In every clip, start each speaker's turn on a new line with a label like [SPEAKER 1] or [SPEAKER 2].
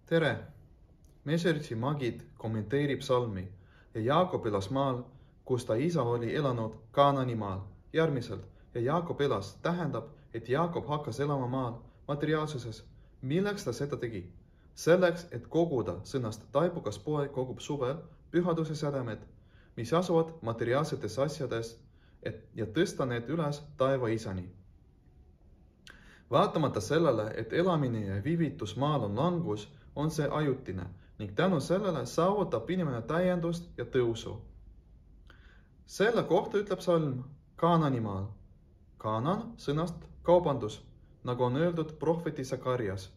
[SPEAKER 1] tere! Mesertsi magid kommenteerib salmi ja Jaakob elas maal, kus ta isa oli elanud Kaanani maal. Järgmiselt ja Jaakob elas tähendab, et Jaakob hakkas elama maal materiaalsuses. Milleks ta seda tegi? Selleks, et koguda sõnast taibukas poeg kogub suvel pühaduse sädemed, mis asuvad materiaalsetes asjades ja tõsta need üles taeva isani. Vaatamata sellele, et elamine ja viivitus maal on langus, on see ajutine ning tänu sellele saavutab inimene täiendust ja tõusu. Selle kohta ütleb salm Kaanani maal. Kaanan sõnast kaubandus, nagu on öeldud prohveti Sakarias,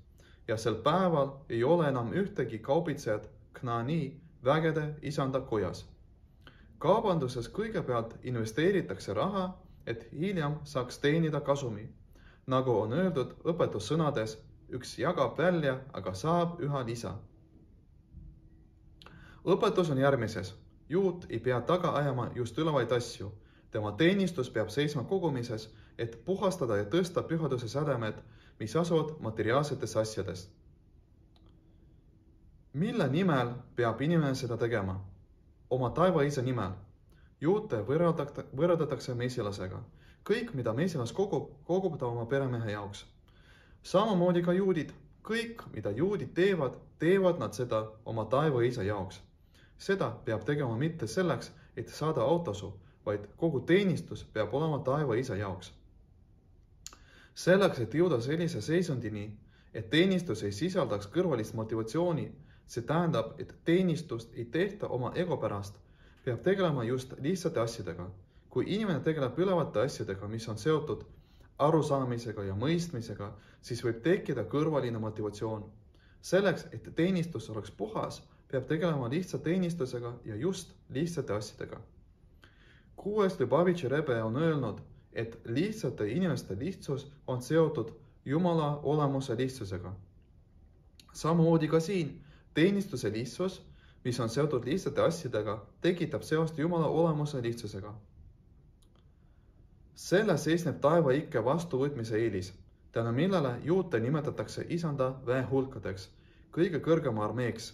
[SPEAKER 1] ja sel päeval ei ole enam ühtegi kaubitsejat Knaani vägede isanda kojas. Kaubanduses kõigepealt investeeritakse raha, et hiljem saaks teenida kasumi. Nagu on öeldud õpetussõnades, üks jagab välja, aga saab üha lisa. Õpetus on järgmises. Juut ei pea taga ajama just ülevaid asju. Tema teenistus peab seisma kogumises, et puhastada ja tõsta pühaduse sädemed, mis asuvad materiaalsetes asjades. Mille nimel peab inimene seda tegema? Oma taivaisa nimel. Juute võrreldatakse mesilasega. Kõik, mida mesilas kogub ta oma peremehe jaoks. Samamoodi ka juudid. Kõik, mida juudid teevad nad seda oma taivaisa jaoks. Seda peab tegema mitte selleks, et saada autasu, vaid kogu teenistus peab olema taivaisa jaoks. Selleks, et jõuda sellise seisundini, et teenistus ei sisaldaks kõrvalist motivatsiooni, see tähendab, et teenistust ei tehta oma ego pärast, peab tegelema just lihtsate asjadega. Kui inimene tegeleb ülevate asjadega, mis on seotud arusaamisega ja mõistmisega, siis võib tekkida kõrvaline motivatsioon. Selleks, et teenistus oleks puhas, peab tegelema lihtsa teenistusega ja just lihtsate asjadega. 6. Lubavitši Rebe on öelnud, et lihtsate inimeste lihtsus on seotud Jumala olemuse lihtsusega. Samamoodi ka siin teenistuse lihtsus, mis on seotud lihtsate asjadega, tekitab seost Jumala olemuse lihtsusega. Selles seisneb taeva ikke vastuvõtmise eelis, tänu millele juute nimetatakse isanda väehulkadeks, kõige kõrgema armeeks.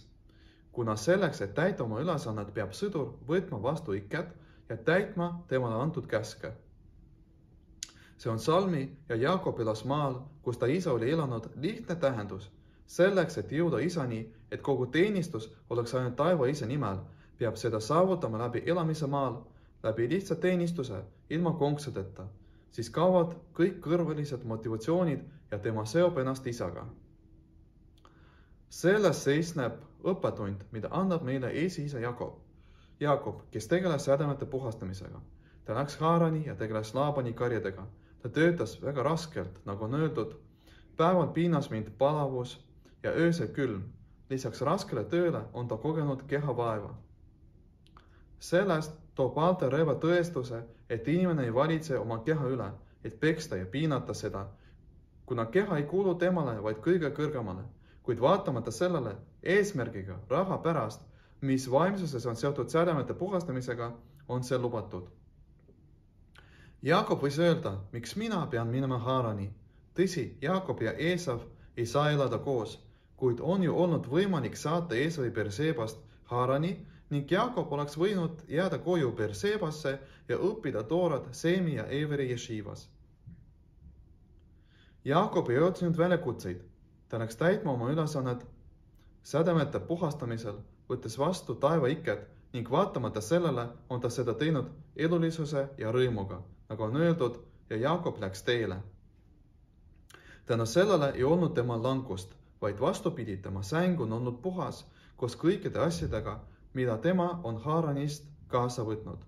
[SPEAKER 1] Kuna selleks, et täita oma ülesannet, peab sõdur võtma vastu iket ja täitma temale antud käske. See on salmi ja Jaakob elas maal, kus ta isa oli elanud lihtne tähendus. Selleks, et jõuda isani, et kogu teenistus oleks ainult taeva isa nimel, peab seda saavutama läbi elamise maal, läbi lihtsa teenistuse, ilma konksadeta, siis kaovad kõik kõrvalised motivatsioonid ja tema seob ennast isaga. Selles seisneb õppetund, mida annab meile esiisa Jaakob. Jaakob, kes tegeles sädemete puhastamisega. Ta läks Haarani ja tegeles Laabani karjadega. Ta töötas väga raskelt, nagu on öeldud, päeval piinas mind palavus ja öösel külm. Lisaks raskele tööle on ta kogenud kehavaeva. Sellest toob Alter Rebe tõestuse, et inimene ei valitse oma keha üle, et peksta ja piinata seda, kuna keha ei kuulu temale, vaid kõige kõrgemale, kuid vaatamata sellele eesmärgiga raha pärast, mis vaimsuses on seotud sädemete puhastamisega, on see lubatud. Jaakob võis öelda, miks mina pean minema Haarani. Tõsi, Jaakob ja Eesav ei saa elada koos, kuid on ju olnud võimalik saata Eesavi Bersebast Haarani ning Jaakob oleks võinud jääda koju Bersebasse ja õppida toorat Seemi ja Everi jeshivas. Jaakob ei otsinud väljakutseid. Ta läks täitma oma ülesannet sädemete puhastamisel, võttes vastu taeva iket ning vaatamata sellele on ta seda teinud elulisuse ja rõõmuga, nagu on öeldud, ja Jaakob läks teele. Tänu sellele ei olnud tema langust, vaid vastupidi, tema säng on olnud puhas koos kõikide asjadega, mida tema on Haaranist kaasa võtnud.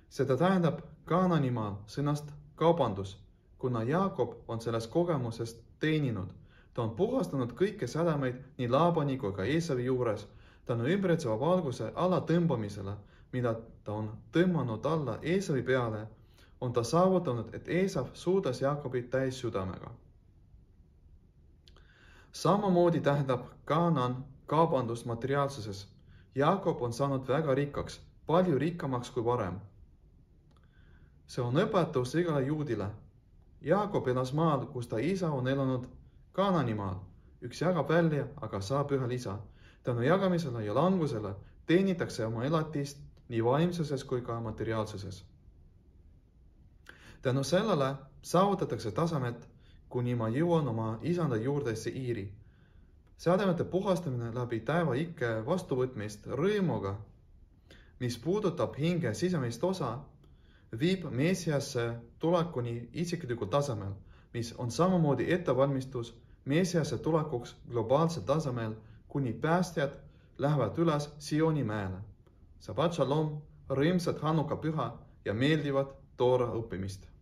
[SPEAKER 1] Seda tähendab Kaananimaal sõnast kaubandus, kuna Jaakob on sellest kogemusest teeninud. Ta on puhastanud kõiki sädemeid nii Laabani kui ka Eesavi juures, tänu ümbritseva valguse alla tõmbamisele, mida ta on tõmmanud alla Eesavi peale, on ta saavutanud, et Eesav suudas Jaakobit täis südamega. Samamoodi tähendab Kaanan kaubandust materiaalsuses. Jaakob on saanud väga rikkaks, palju rikkamaks kui varem. See on õpetus igale juudile. Jaakob elas maal, kus ta isa on elanud Kaananimaal. üks jagab välja, aga saab ühe lisa. Tänu jagamisele ja langusele teenitakse oma elatist nii vaimsuses kui ka materiaalsuses. Tänu sellele saavutatakse tasemet, kuni ma jõuan oma isanda juurdesse iiri. Seademete puhastamine läbi taeva ikke vastuvõtmist rõõmuga, mis puudutab hinge sisemist osa, viib Messiasse tulekuni isiklikul tasemel, mis on samamoodi ettevalmistus Messiasse tulekuks globaalsel tasemel, kuni päästjad lähevad üles Sioni mäele. Shabbat shalom, rõõmsat Hanuka püha ja meeldivat Toora õppimist!